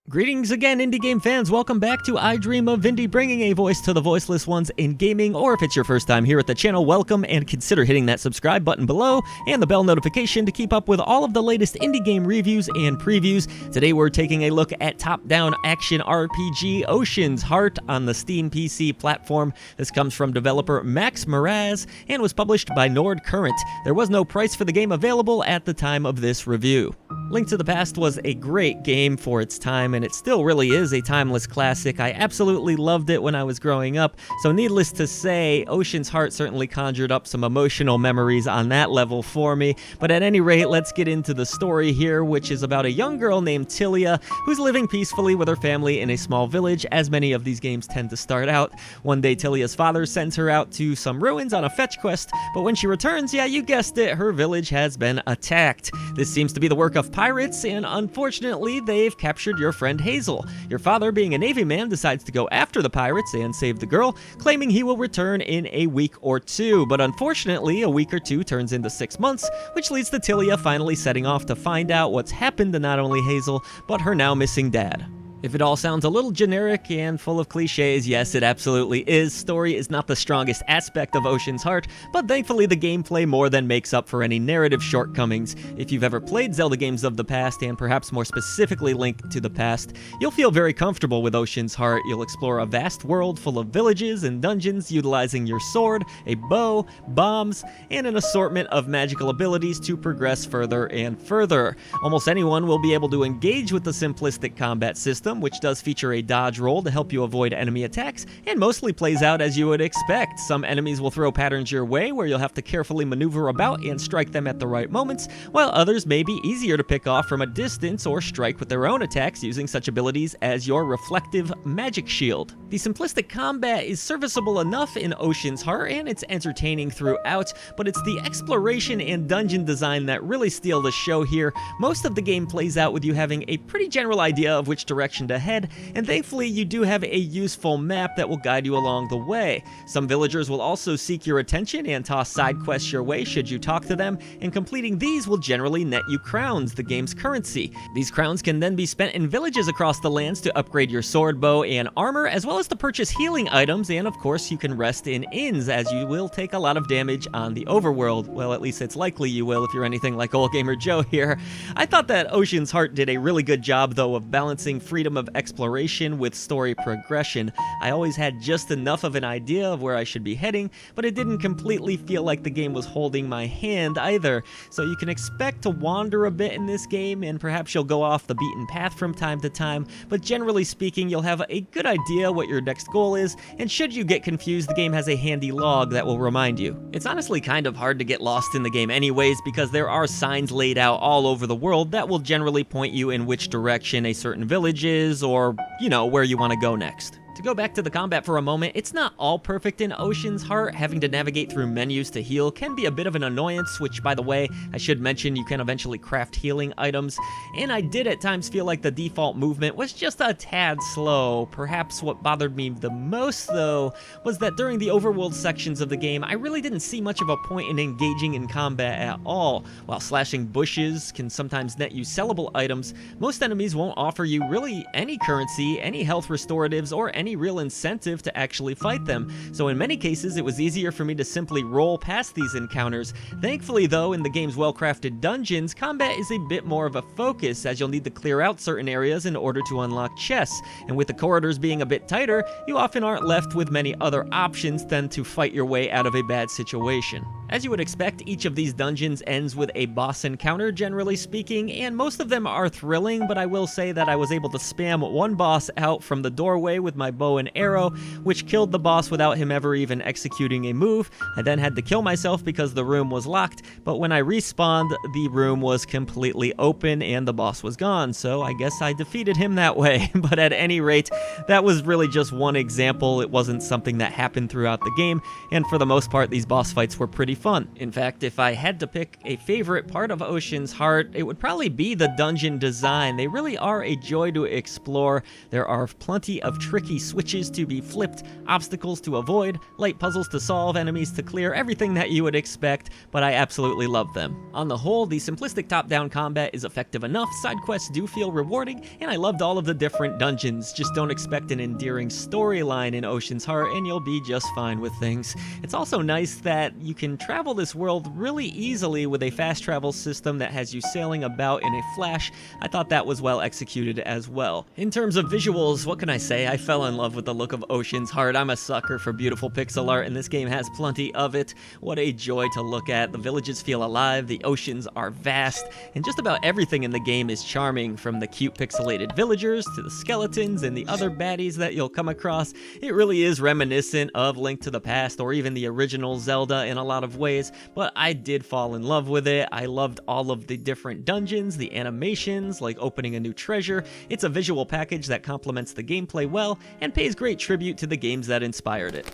Greetings again, indie game fans. Welcome back to I Dream of Indie, bringing a voice to the voiceless ones in gaming. Or if it's your first time here at the channel, welcome, and consider hitting that subscribe button below and the bell notification to keep up with all of the latest indie game reviews and previews. Today we're taking a look at top-down action RPG Ocean's Heart on the Steam PC platform. This comes from developer Max Miraz and was published by Nord Current. There was no price for the game available at the time of this review. Link to the Past was a great game for its time, and it still really is a timeless classic. I absolutely loved it when I was growing up, so needless to say, Ocean's Heart certainly conjured up some emotional memories on that level for me. But at any rate, let's get into the story here, which is about a young girl named Tilia who's living peacefully with her family in a small village, as many of these games tend to start out. One day, Tilia's father sends her out to some ruins on a fetch quest, but when she returns, yeah, you guessed it, her village has been attacked. This seems to be the work of pirates, and unfortunately, they've captured your friend Hazel. Your father, being a Navy man, decides to go after the pirates and save the girl, claiming he will return in a week or two. But unfortunately, a week or two turns into 6 months, which leads to Tilia finally setting off to find out what's happened to not only Hazel, but her now missing dad. If it all sounds a little generic and full of cliches, yes, it absolutely is. Story is not the strongest aspect of Ocean's Heart, but thankfully the gameplay more than makes up for any narrative shortcomings. If you've ever played Zelda games of the past, and perhaps more specifically Link to the Past, you'll feel very comfortable with Ocean's Heart. You'll explore a vast world full of villages and dungeons, utilizing your sword, a bow, bombs, and an assortment of magical abilities to progress further and further. Almost anyone will be able to engage with the simplistic combat system, which does feature a dodge roll to help you avoid enemy attacks, and mostly plays out as you would expect. Some enemies will throw patterns your way where you'll have to carefully maneuver about and strike them at the right moments, while others may be easier to pick off from a distance or strike with their own attacks using such abilities as your reflective magic shield. The simplistic combat is serviceable enough in Ocean's Heart, and it's entertaining throughout, but it's the exploration and dungeon design that really steal the show here. Most of the game plays out with you having a pretty general idea of which direction to head, and thankfully you do have a useful map that will guide you along the way. Some villagers will also seek your attention and toss side quests your way should you talk to them, and completing these will generally net you crowns, the game's currency. These crowns can then be spent in villages across the lands to upgrade your sword, bow, and armor, as well as to purchase healing items, and of course you can rest in inns, as you will take a lot of damage on the overworld. Well, at least it's likely you will if you're anything like Ole Gamer Joe here. I thought that Ocean's Heart did a really good job, though, of balancing freedom of exploration with story progression. I always had just enough of an idea of where I should be heading, but it didn't completely feel like the game was holding my hand either. So you can expect to wander a bit in this game, and perhaps you'll go off the beaten path from time to time, but generally speaking, you'll have a good idea what your next goal is, and should you get confused, the game has a handy log that will remind you. It's honestly kind of hard to get lost in the game anyways, because there are signs laid out all over the world that will generally point you in which direction a certain village is, or, you know, where you want to go next. To go back to the combat for a moment, it's not all perfect in Ocean's Heart. Having to navigate through menus to heal can be a bit of an annoyance, which, by the way, I should mention you can eventually craft healing items, and I did at times feel like the default movement was just a tad slow. Perhaps what bothered me the most, though, was that during the overworld sections of the game, I really didn't see much of a point in engaging in combat at all. While slashing bushes can sometimes net you sellable items, most enemies won't offer you really any currency, any health restoratives, or any real incentive to actually fight them, so in many cases it was easier for me to simply roll past these encounters. Thankfully, though, in the game's well-crafted dungeons, combat is a bit more of a focus, as you'll need to clear out certain areas in order to unlock chests, and with the corridors being a bit tighter, you often aren't left with many other options than to fight your way out of a bad situation. As you would expect, each of these dungeons ends with a boss encounter, generally speaking, and most of them are thrilling, but I will say that I was able to spam one boss out from the doorway with my bow and arrow, which killed the boss without him ever even executing a move. I then had to kill myself because the room was locked, but when I respawned, the room was completely open and the boss was gone, so I guess I defeated him that way. But at any rate, that was really just one example. It wasn't something that happened throughout the game, and for the most part, these boss fights were pretty fun. In fact, if I had to pick a favorite part of Ocean's Heart, it would probably be the dungeon design. They really are a joy to explore. There are plenty of tricky switches to be flipped, obstacles to avoid, light puzzles to solve, enemies to clear, everything that you would expect, but I absolutely love them. On the whole, the simplistic top-down combat is effective enough, side quests do feel rewarding, and I loved all of the different dungeons. Just don't expect an endearing storyline in Ocean's Heart, and you'll be just fine with things. It's also nice that you can travel this world really easily with a fast travel system that has you sailing about in a flash. I thought that was well executed as well. In terms of visuals, what can I say? I fell in love with the look of Ocean's Heart. I'm a sucker for beautiful pixel art, and this game has plenty of it. What a joy to look at. The villages feel alive, the oceans are vast, and just about everything in the game is charming, from the cute pixelated villagers to the skeletons and the other baddies that you'll come across. It really is reminiscent of Link to the Past or even the original Zelda in a lot of ways, but I did fall in love with it. I loved all of the different dungeons, the animations, like opening a new treasure. It's a visual package that complements the gameplay well and pays great tribute to the games that inspired it.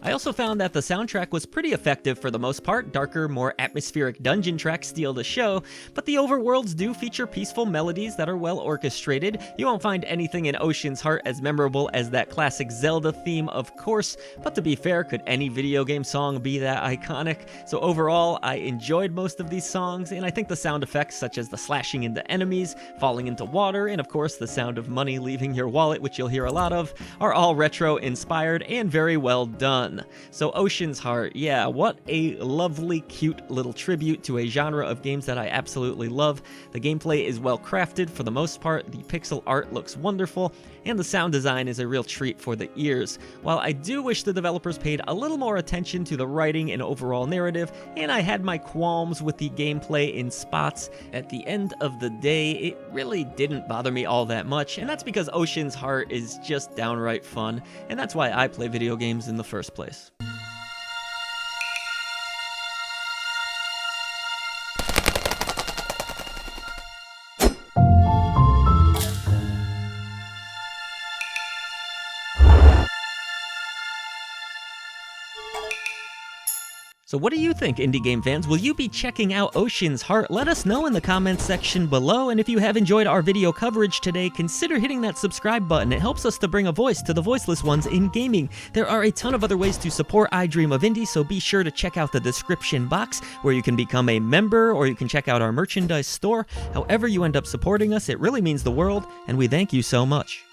I also found that the soundtrack was pretty effective for the most part. Darker, more atmospheric dungeon tracks steal the show, but the overworlds do feature peaceful melodies that are well orchestrated. You won't find anything in Ocean's Heart as memorable as that classic Zelda theme, of course, but to be fair, could any video game song be that iconic? So overall, I enjoyed most of these songs, and I think the sound effects such as the slashing into enemies, falling into water, and of course the sound of money leaving your wallet, which you'll hear a lot of, are all retro-inspired and very well done. So Ocean's Heart, yeah, what a lovely, cute little tribute to a genre of games that I absolutely love. The gameplay is well crafted for the most part, the pixel art looks wonderful, and the sound design is a real treat for the ears. While I do wish the developers paid a little more attention to the writing and overall narrative, and I had my qualms with the gameplay in spots, at the end of the day, it really didn't bother me all that much, and that's because Ocean's Heart is just downright fun, and that's why I play video games in the first place. So what do you think, indie game fans? Will you be checking out Ocean's Heart? Let us know in the comments section below, and if you have enjoyed our video coverage today, consider hitting that subscribe button. It helps us to bring a voice to the voiceless ones in gaming. There are a ton of other ways to support I Dream of Indie, so be sure to check out the description box where you can become a member, or you can check out our merchandise store. However you end up supporting us, it really means the world, and we thank you so much.